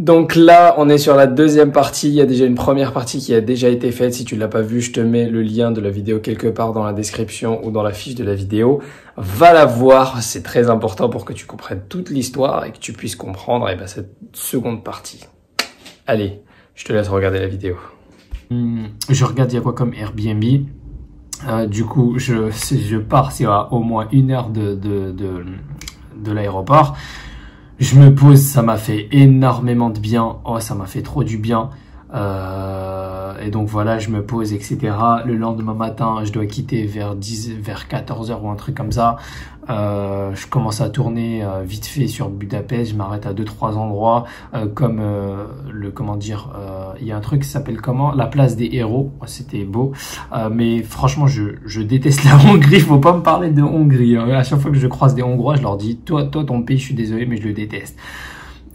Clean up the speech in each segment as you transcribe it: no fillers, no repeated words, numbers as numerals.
Donc là, on est sur la deuxième partie. Il y a déjà une première partie qui a déjà été faite. Si tu l'as pas vue, je te mets le lien de la vidéo quelque part dans la description ou dans la fiche de la vidéo. Va la voir, c'est très important pour que tu comprennes toute l'histoire et que tu puisses comprendre cette seconde partie. Allez, je te laisse regarder la vidéo. Je regarde, il y a quoi comme Airbnb. Du coup, je pars, c'est à au moins 1 heure de l'aéroport. Je me pose, ça m'a fait énormément de bien. Oh, ça m'a fait trop du bien. Et donc voilà, je me pose, etc. Le lendemain matin, je dois quitter vers 14 heures ou un truc comme ça. Je commence à tourner vite fait sur Budapest. Je m'arrête à 2-3 endroits, comme il y a un truc qui s'appelle comment? La place des héros. C'était beau. Mais franchement, je déteste la Hongrie. Faut pas me parler de Hongrie. À chaque fois que je croise des Hongrois, je leur dis, toi, ton pays, je suis désolé, mais je le déteste.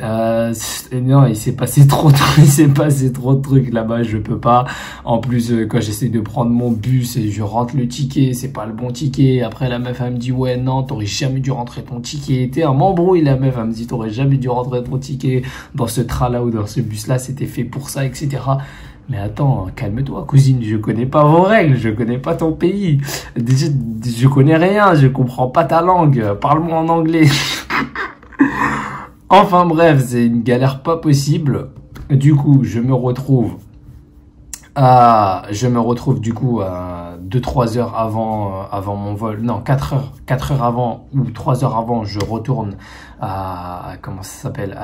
Non, il s'est passé trop de trucs là-bas, je peux pas. En plus, quand j'essaie de prendre mon bus et je rentre le ticket, c'est pas le bon ticket. Après, la meuf, elle me dit, ouais, non, t'aurais jamais dû rentrer ton ticket. Elle m'embrouille, la meuf, elle me dit, t'aurais jamais dû rentrer ton ticket dans ce train-là ou dans ce bus-là, c'était fait pour ça, etc. Mais attends, calme-toi, cousine, je connais pas vos règles, je connais pas ton pays. Déjà, je connais rien, je comprends pas ta langue. Parle-moi en anglais. Enfin bref, c'est une galère pas possible. Du coup, je me retrouve du coup à 2-3 heures avant mon vol. Non, 4 heures avant ou 3 heures avant, je retourne à, comment ça s'appelle?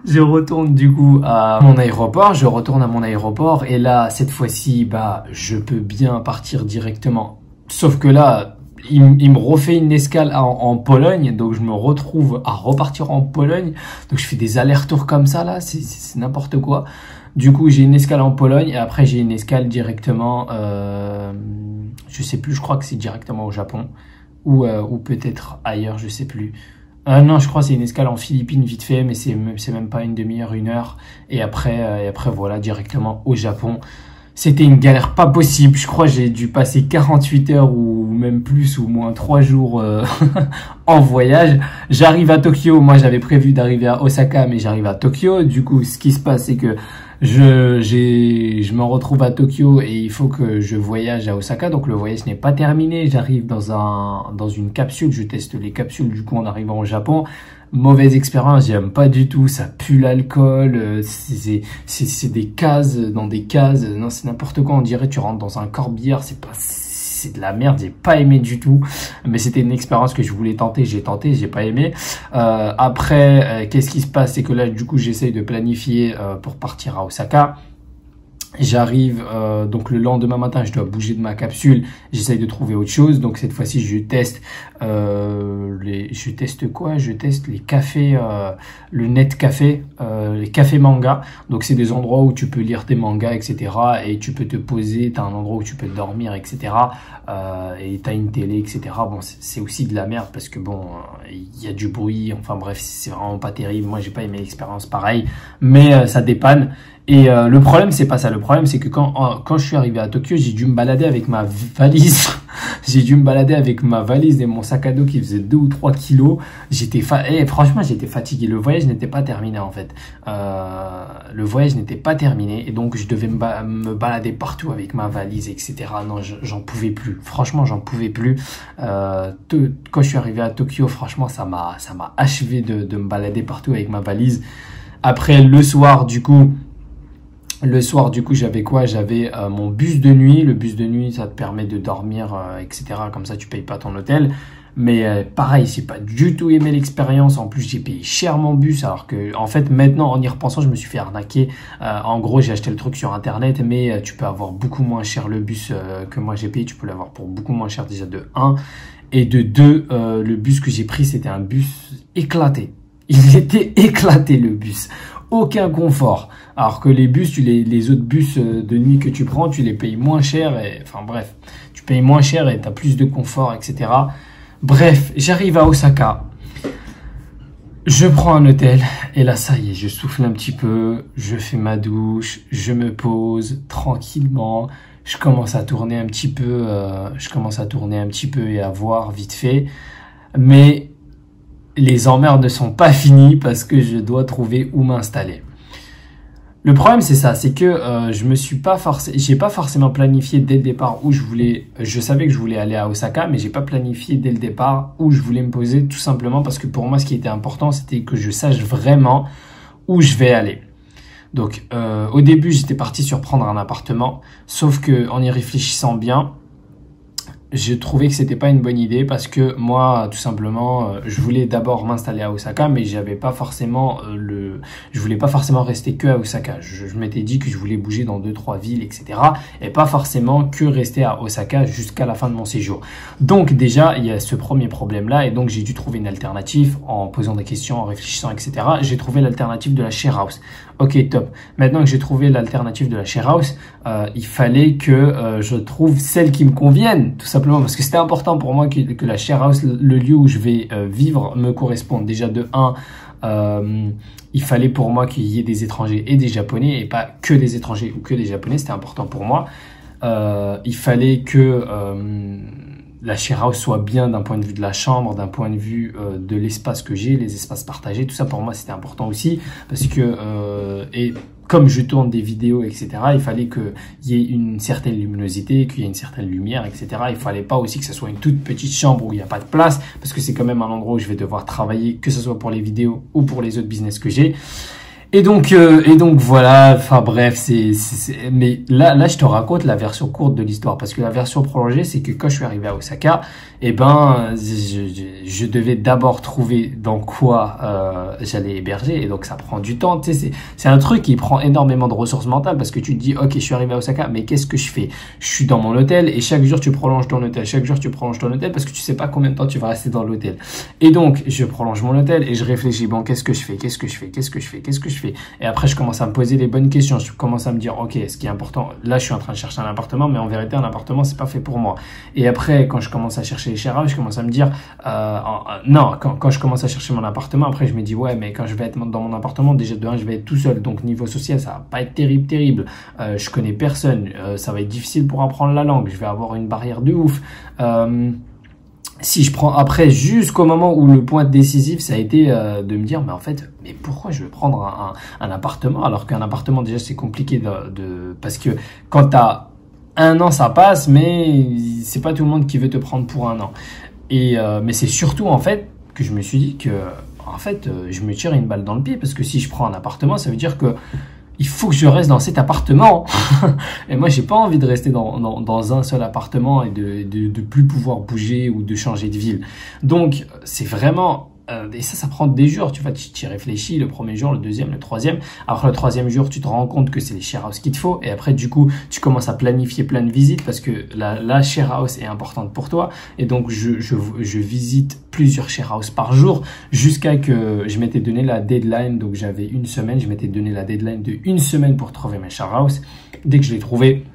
Je retourne du coup à mon aéroport, et là, cette fois-ci, je peux bien partir directement. Sauf que là, il me refait une escale en Pologne, donc je me retrouve à repartir en Pologne. Donc je fais des allers-retours comme ça là, c'est n'importe quoi. Du coup, j'ai une escale en Pologne et après j'ai une escale directement, je sais plus, je crois que c'est directement au Japon ou peut-être ailleurs, je sais plus. Non, je crois que c'est une escale en Philippines vite fait, mais c'est même pas une demi-heure, 1 heure. Et après voilà, directement au Japon. C'était une galère pas possible. Je crois que j'ai dû passer 48 heures ou même plus ou moins 3 jours en voyage. J'arrive à Tokyo. Moi, j'avais prévu d'arriver à Osaka, mais j'arrive à Tokyo. Du coup, ce qui se passe, c'est que je me retrouve à Tokyo et il faut que je voyage à Osaka. Donc, le voyage n'est pas terminé. J'arrive dans une capsule. Je teste les capsules du coup en arrivant au Japon. Mauvaise expérience, j'aime pas du tout, ça pue l'alcool, c'est des cases dans des cases, non c'est n'importe quoi, on dirait tu rentres dans un corbillard, c'est de la merde, j'ai pas aimé du tout, mais c'était une expérience que je voulais tenter, j'ai pas aimé. Après, qu'est-ce qui se passe, c'est que là du coup j'essaye de planifier pour partir à Osaka. J'arrive, donc le lendemain matin, je dois bouger de ma capsule, j'essaye de trouver autre chose, donc cette fois-ci je teste Je teste les cafés, le net café, les cafés manga, donc c'est des endroits où tu peux lire tes mangas, etc. et tu peux te poser, t'as un endroit où tu peux dormir, etc. et t'as une télé, etc. Bon, c'est aussi de la merde parce que bon, il y a du bruit, enfin bref, c'est vraiment pas terrible, moi j'ai pas aimé l'expérience pareil, mais ça dépanne. Et le problème, c'est pas ça. Le problème, c'est que quand je suis arrivé à Tokyo, j'ai dû me balader avec ma valise. J'ai dû me balader avec ma valise et mon sac à dos qui faisait 2 ou 3 kilos. Franchement, j'étais fatigué. Le voyage n'était pas terminé, en fait. Le voyage n'était pas terminé. Et donc, je devais me balader partout avec ma valise, etc. Non, j'en pouvais plus. Franchement, j'en pouvais plus. Quand je suis arrivé à Tokyo, franchement, ça m'a achevé de me balader partout avec ma valise. Après, le soir, du coup, j'avais quoi? J'avais mon bus de nuit. Le bus de nuit, ça te permet de dormir, etc. Comme ça, tu payes pas ton hôtel. Mais pareil, j'ai pas du tout aimé l'expérience. En plus, j'ai payé cher mon bus. Alors que, en fait, maintenant, en y repensant, je me suis fait arnaquer. En gros, j'ai acheté le truc sur Internet, mais tu peux avoir beaucoup moins cher le bus que moi j'ai payé. Tu peux l'avoir pour beaucoup moins cher déjà de 1. Et de 2, le bus que j'ai pris, c'était un bus éclaté. Il était éclaté, le bus. Aucun confort. Alors que les bus, les autres bus de nuit que tu prends, tu les payes moins cher. Enfin bref, tu payes moins cher et tu as plus de confort, etc. Bref, j'arrive à Osaka. Je prends un hôtel et là, ça y est, je souffle un petit peu. Je fais ma douche, je me pose tranquillement. Je commence à tourner un petit peu et à voir vite fait. Mais les emmerdes ne sont pas finies parce que je dois trouver où m'installer. Le problème, c'est ça, c'est que j'ai pas forcément planifié dès le départ où je voulais. Je savais que je voulais aller à Osaka, mais j'ai pas planifié dès le départ où je voulais me poser, tout simplement parce que pour moi, ce qui était important, c'était que je sache vraiment où je vais aller. Donc, au début, j'étais parti sur prendre un appartement, sauf que en y réfléchissant bien, je trouvais que c'était pas une bonne idée parce que moi, tout simplement, je voulais d'abord m'installer à Osaka, mais j'avais pas forcément je voulais pas forcément rester que à Osaka. Je m'étais dit que je voulais bouger dans 2-3 villes, etc. Et pas forcément que rester à Osaka jusqu'à la fin de mon séjour. Donc déjà, il y a ce premier problème-là, et donc j'ai dû trouver une alternative en posant des questions, en réfléchissant, etc. J'ai trouvé l'alternative de la share house. Ok, top. Maintenant que j'ai trouvé l'alternative de la share house, il fallait que je trouve celle qui me convienne, tout simplement, parce que c'était important pour moi que la share house, le lieu où je vais vivre, me corresponde. Déjà de 1, il fallait pour moi qu'il y ait des étrangers et des japonais, et pas que des étrangers ou que des japonais, c'était important pour moi. Il fallait que la share house soit bien d'un point de vue de la chambre, d'un point de vue de l'espace que j'ai, les espaces partagés, tout ça pour moi c'était important aussi, parce que et comme je tourne des vidéos, etc., il fallait qu'il y ait une certaine luminosité, qu'il y ait une certaine lumière, etc. Il fallait pas aussi que ce soit une toute petite chambre où il n'y a pas de place, parce que c'est quand même un endroit où je vais devoir travailler, que ce soit pour les vidéos ou pour les autres business que j'ai. Et donc voilà, enfin bref, mais là je te raconte la version courte de l'histoire, parce que la version prolongée, c'est que quand je suis arrivé à Osaka, eh ben je devais d'abord trouver dans quoi j'allais héberger, et donc ça prend du temps, tu sais, c'est un truc qui prend énormément de ressources mentales, parce que tu te dis ok, je suis arrivé à Osaka, mais qu'est-ce que je fais? Je suis dans mon hôtel et chaque jour tu prolonges ton hôtel, chaque jour tu prolonges ton hôtel, parce que tu sais pas combien de temps tu vas rester dans l'hôtel. Et donc je prolonge mon hôtel et je réfléchis, bon, qu'est-ce que je fais? Et après, je commence à me poser les bonnes questions. Je commence à me dire, ok, ce qui est important, là, je suis en train de chercher un appartement, mais en vérité, un appartement, c'est pas fait pour moi. Et après, quand je commence à chercher les share house, je commence à me dire, non, quand je commence à chercher mon appartement, après, je me dis, ouais, mais quand je vais être dans mon appartement, déjà de 1, je vais être tout seul. Donc, niveau social, ça va pas être terrible. Je connais personne. Ça va être difficile pour apprendre la langue. Je vais avoir une barrière de ouf. Si je prends après, jusqu'au moment où le point décisif, ça a été de me dire, mais en fait, mais pourquoi je vais prendre un appartement, alors qu'un appartement, déjà, c'est compliqué parce que quand t'as 1 an, ça passe, mais c'est pas tout le monde qui veut te prendre pour 1 an. Mais c'est surtout, en fait, que je me suis dit que, en fait, je me tire une balle dans le pied, parce que si je prends un appartement, ça veut dire que il faut que je reste dans cet appartement. Et moi, j'ai pas envie de rester dans un seul appartement et de plus pouvoir bouger ou de changer de ville. Donc, c'est vraiment... et ça prend des jours, tu vois, tu y réfléchis le premier jour, le deuxième, le troisième. Après le troisième jour, tu te rends compte que c'est les share house qu'il te faut. Et après, du coup, tu commences à planifier plein de visites parce que la share house est importante pour toi. Et donc, je visite plusieurs share house par jour jusqu'à que je m'étais donné la deadline. Donc, j'avais 1 semaine. Je m'étais donné la deadline de 1 semaine pour trouver mes share house. Dès que je l'ai trouvé,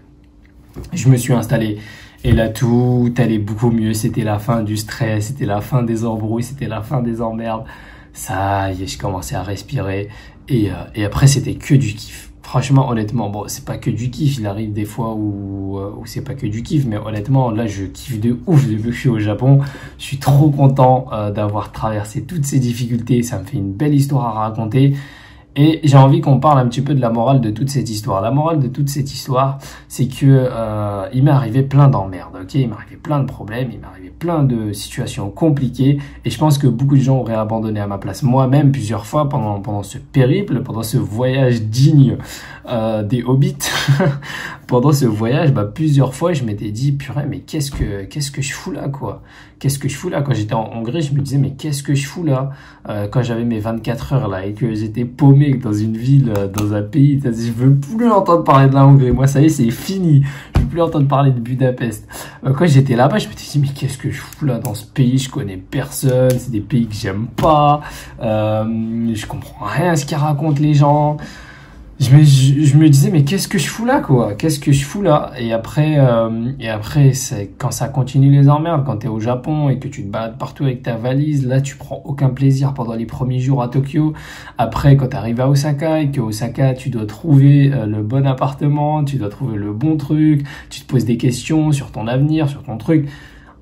je me suis installé. Et là, tout allait beaucoup mieux. C'était la fin du stress, c'était la fin des embrouilles, c'était la fin des emmerdes. Ça y est, je commençais à respirer. Et après, c'était que du kiff. Franchement, honnêtement, bon, c'est pas que du kiff. Il arrive des fois où c'est pas que du kiff. Mais honnêtement, là, je kiffe de ouf depuis que je suis au Japon. Je suis trop content d'avoir traversé toutes ces difficultés. Ça me fait une belle histoire à raconter. Et j'ai envie qu'on parle un petit peu de la morale de toute cette histoire. La morale de toute cette histoire, c'est que il m'est arrivé plein d'emmerdes, ok? Il m'est arrivé plein de problèmes, il m'est arrivé plein de situations compliquées. Et je pense que beaucoup de gens auraient abandonné à ma place. Moi-même, plusieurs fois, pendant ce périple, pendant ce voyage digne des hobbits, pendant ce voyage, plusieurs fois, je m'étais dit, purée, mais qu'est-ce que je fous là, quoi? Qu'est-ce que je fous là? Quand j'étais en Hongrie, je me disais, mais qu'est-ce que je fous là? Quand j'avais mes 24 heures là et que j'étais paumé dans une ville, dans un pays, je veux plus entendre parler de la Hongrie. Moi, ça y est, c'est fini. Je veux plus entendre parler de Budapest. Quand j'étais là-bas, je me suis dit, mais qu'est-ce que je fous là dans ce pays? Je connais personne. C'est des pays que j'aime pas. Je comprends rien à ce qu'ils racontent les gens. Je me disais, mais qu'est-ce que je fous là, quoi? Qu'est-ce que je fous là? Et après, c'est quand ça continue les emmerdes, quand t'es au Japon et que tu te balades partout avec ta valise, là, tu prends aucun plaisir pendant les premiers jours à Tokyo. Après, quand t'arrives à Osaka et qu'à Osaka, tu dois trouver le bon appartement, tu dois trouver le bon truc, tu te poses des questions sur ton avenir, sur ton truc.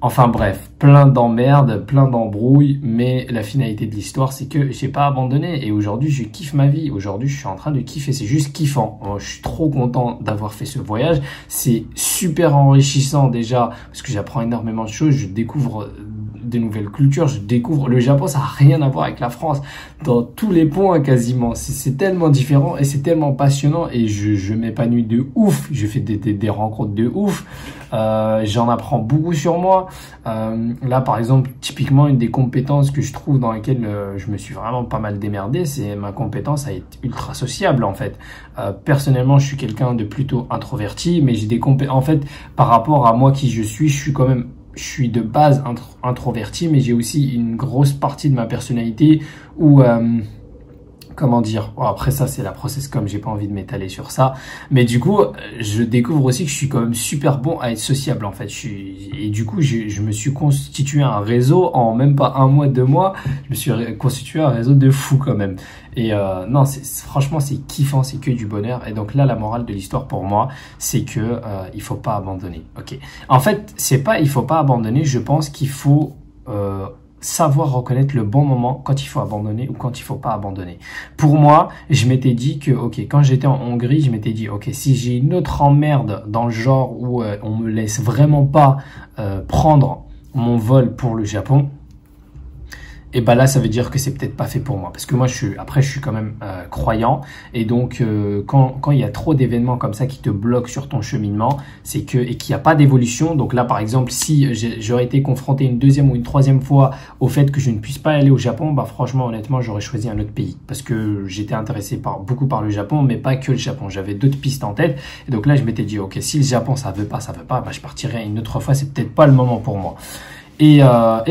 Enfin bref, plein d'emmerdes, plein d'embrouilles, mais la finalité de l'histoire, c'est que j'ai pas abandonné et aujourd'hui, je kiffe ma vie. Aujourd'hui, je suis en train de kiffer, c'est juste kiffant. Je suis trop content d'avoir fait ce voyage. C'est super enrichissant déjà parce que j'apprends énormément de choses, je découvre de nouvelles cultures, je découvre le Japon, ça n'a rien à voir avec la France dans tous les points quasiment. C'est tellement différent et c'est tellement passionnant et je m'épanouis de ouf. Je fais des rencontres de ouf. J'en apprends beaucoup sur moi. Là, par exemple, typiquement, une des compétences que je trouve dans lesquelles je me suis vraiment pas mal démerdé, c'est ma compétence à être ultra sociable, en fait. Personnellement, je suis quelqu'un de plutôt introverti, mais j'ai des compétences, en fait, par rapport à moi qui je suis quand même, je suis de base introverti, mais j'ai aussi une grosse partie de ma personnalité où, comment dire, bon, après ça c'est la process com, j'ai pas envie de m'étaler sur ça, mais du coup je découvre aussi que je suis quand même super bon à être sociable en fait. Et du coup je me suis constitué un réseau en même pas un mois, 2 mois, je me suis constitué un réseau de fou quand même. Et non, franchement c'est kiffant, c'est que du bonheur. Et donc là la morale de l'histoire pour moi c'est que il faut pas abandonner. Ok, en fait c'est pas il faut pas abandonner, je pense qu'il faut savoir reconnaître le bon moment quand il faut abandonner ou quand il faut pas abandonner. Pour moi, je m'étais dit que, ok, quand j'étais en Hongrie, je m'étais dit, ok, si j'ai une autre emmerde dans le genre où on me laisse vraiment pas prendre mon vol pour le Japon, et ben là ça veut dire que c'est peut-être pas fait pour moi parce que moi je suis quand même croyant et donc quand il y a trop d'événements comme ça qui te bloquent sur ton cheminement, c'est que et qu'il n'y a pas d'évolution. Donc là par exemple si j'aurais été confronté une deuxième ou une troisième fois au fait que je ne puisse pas aller au Japon, bah franchement honnêtement j'aurais choisi un autre pays parce que j'étais intéressé beaucoup par le Japon, mais pas que le Japon, j'avais d'autres pistes en tête et donc là je m'étais dit ok, si le Japon ça veut pas, bah je partirai une autre fois, c'est peut-être pas le moment pour moi. Et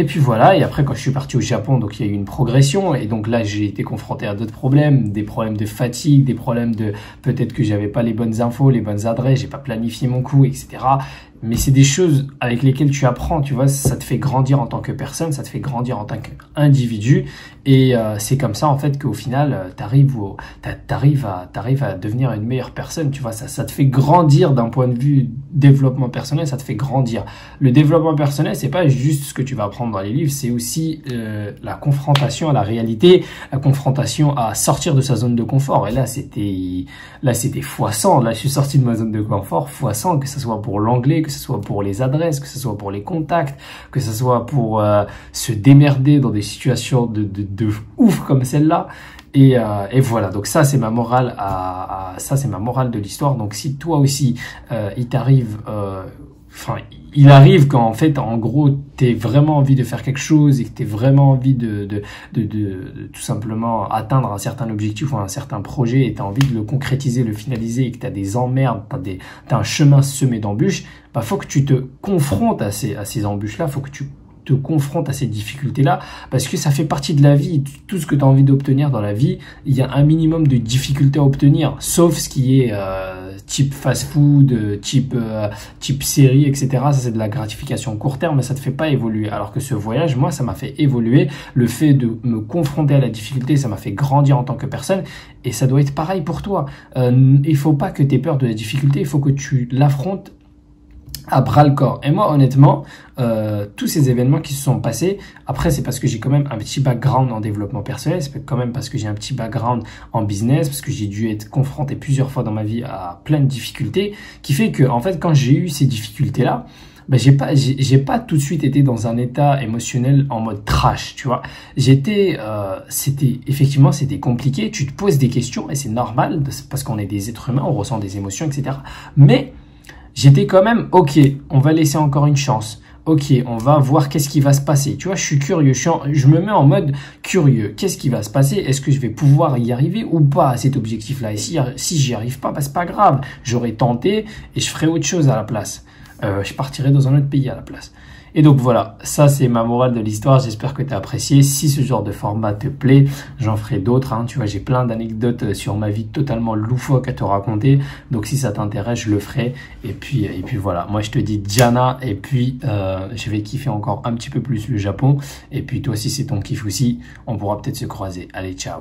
puis voilà, et après quand je suis parti au Japon, donc il y a eu une progression, et donc là j'ai été confronté à d'autres problèmes, des problèmes de fatigue, des problèmes de peut-être que j'avais pas les bonnes infos, les bonnes adresses, j'ai pas planifié mon coup, etc. Mais c'est des choses avec lesquelles tu apprends, tu vois, ça te fait grandir en tant que personne, ça te fait grandir en tant qu'individu, et c'est comme ça en fait qu'au final t'arrives à devenir une meilleure personne, tu vois, ça te fait grandir d'un point de vue développement personnel, ça te fait grandir. Le développement personnel, c'est pas juste ce que tu vas apprendre dans les livres, c'est aussi la confrontation à la réalité, la confrontation à sortir de sa zone de confort. Et là c'était x100. Là je suis sorti de ma zone de confort x100, que ce soit pour l'anglais, que ce soit pour les adresses, que ce soit pour les contacts, que ce soit pour se démerder dans des situations de ouf comme celle-là. Et voilà, donc ça c'est ma morale ça c'est ma morale de l'histoire. Donc si toi aussi il t'arrive il arrive quand en fait en gros t'es vraiment envie de faire quelque chose et que t'es vraiment envie de tout simplement atteindre un certain objectif ou un certain projet et t'as envie de le concrétiser, le finaliser et que t'as des emmerdes, t'as un chemin semé d'embûches, bah faut que tu te confrontes à ces embûches-là, faut que tu te confrontes à ces difficultés-là, parce que ça fait partie de la vie. Tout ce que tu as envie d'obtenir dans la vie, il y a un minimum de difficultés à obtenir, sauf ce qui est type fast-food, type série, etc. Ça, c'est de la gratification court terme, mais ça te fait pas évoluer. Alors que ce voyage, moi, ça m'a fait évoluer. Le fait de me confronter à la difficulté, ça m'a fait grandir en tant que personne, et ça doit être pareil pour toi. Il faut pas que tu aies peur de la difficulté, il faut que tu l'affrontes à bras le corps. Et moi honnêtement tous ces événements qui se sont passés, après c'est parce que j'ai quand même un petit background en développement personnel, c'est quand même parce que j'ai un petit background en business, parce que j'ai dû être confronté plusieurs fois dans ma vie à plein de difficultés, qui fait que en fait quand j'ai eu ces difficultés là, ben j'ai pas tout de suite été dans un état émotionnel en mode trash, tu vois. C'était compliqué, tu te poses des questions et c'est normal parce qu'on est des êtres humains, on ressent des émotions, etc. Mais j'étais quand même, ok, on va laisser encore une chance. Ok, on va voir qu'est-ce qui va se passer. Tu vois, je suis curieux, je me mets en mode curieux. Qu'est-ce qui va se passer? Est-ce que je vais pouvoir y arriver ou pas à cet objectif-là? Et si j'y arrive pas, bah, c'est pas grave. J'aurais tenté et je ferai autre chose à la place. Je partirai dans un autre pays à la place. Et donc voilà, ça c'est ma morale de l'histoire, j'espère que tu as apprécié. Si ce genre de format te plaît, j'en ferai d'autres, hein. Tu vois, j'ai plein d'anecdotes sur ma vie totalement loufoque à te raconter, donc si ça t'intéresse, je le ferai. Et puis voilà, moi je te dis Diana, et puis je vais kiffer encore un petit peu plus le Japon, et puis toi si c'est ton kiff aussi, on pourra peut-être se croiser. Allez, ciao.